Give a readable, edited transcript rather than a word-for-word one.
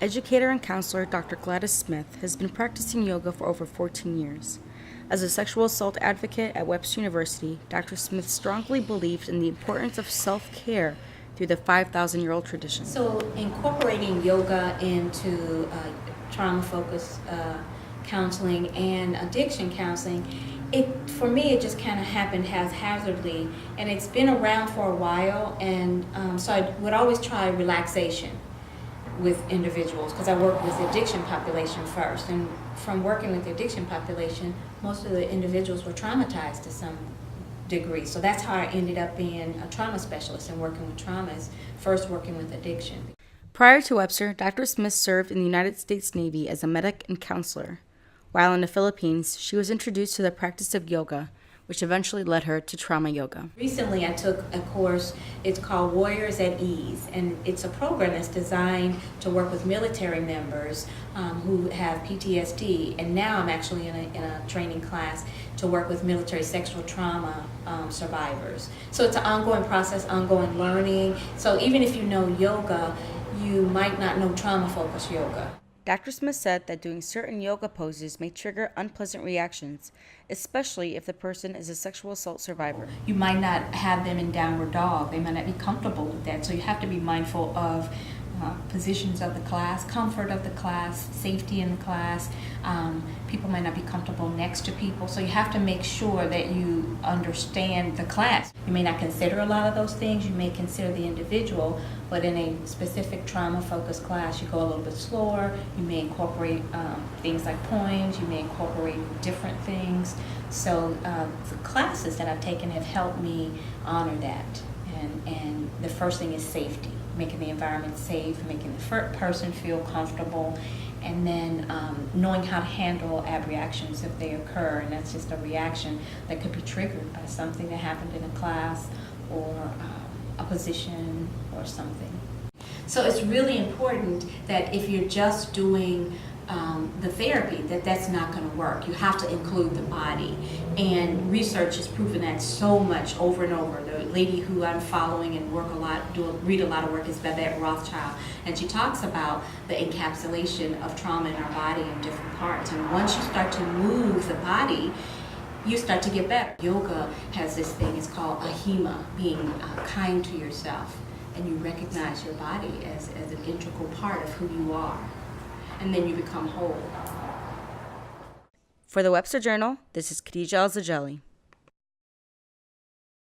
Educator and counselor Dr. GladysSmith has been practicing yoga for over 14 years. As a sexual assault advocate at Webster University, Dr. Smith strongly believed in the importance of self-care through the 5,000-year-old tradition. So incorporating yoga into trauma-focused counseling and addiction counseling, for me it just kind of happened haphazardly, and it's been around for a while, and so I would always try relaxation with individuals because I work with the addiction population first, and from working with the addiction population, most of the individuals were traumatized to some degree. So that's how I ended up being a trauma specialist and working with traumas, first working with addiction. Prior to Webster, Dr. Smith served in the United States Navy as a medic and counselor. While in the Philippines, she was introduced to the practice of yoga, which eventually led her to trauma yoga. Recently I took a course, it's called Warriors at Ease, and it's a program that's designed to work with military members who have PTSD, and now I'm actually in a training class to work with military sexual trauma survivors. So it's an ongoing process, ongoing learning, so even if you know yoga, you might not know trauma-focused yoga. Dr. Smith said that doing certain yoga poses may trigger unpleasant reactions, especially if the person is a sexual assault survivor. You might not have them in downward dog. They might not be comfortable with that. So you have to be mindful of positions of the class, comfort of the class, safety in the class. People might not be comfortable next to people. So you have to make sure that you understand the class. You may not consider a lot of those things. You may consider the individual, but in a specific trauma-focused class, you go a little bit slower. You may incorporate things like poems. You may incorporate different things. So the classes that I've taken have helped me honor that. And the first thing is safety, making the environment safe, making the person feel comfortable, and then knowing how to handle abreactions if they occur. And that's just a reaction that could be triggered by something that happened in a class or a position or something. So it's really important that if you're just doing the therapy, that's not going to work. You have to include the body, and research has proven that so much over and over. The lady who I'm following and read a lot of work is Babette Rothschild, and she talks about the encapsulation of trauma in our body in different parts, and once you start to move the body, you start to get better. Yoga has this thing, it's called ahima, being kind to yourself, and you recognize your body as an integral part of who you are. And then you become whole. For the Webster Journal, this is Khadija Al-Zajali.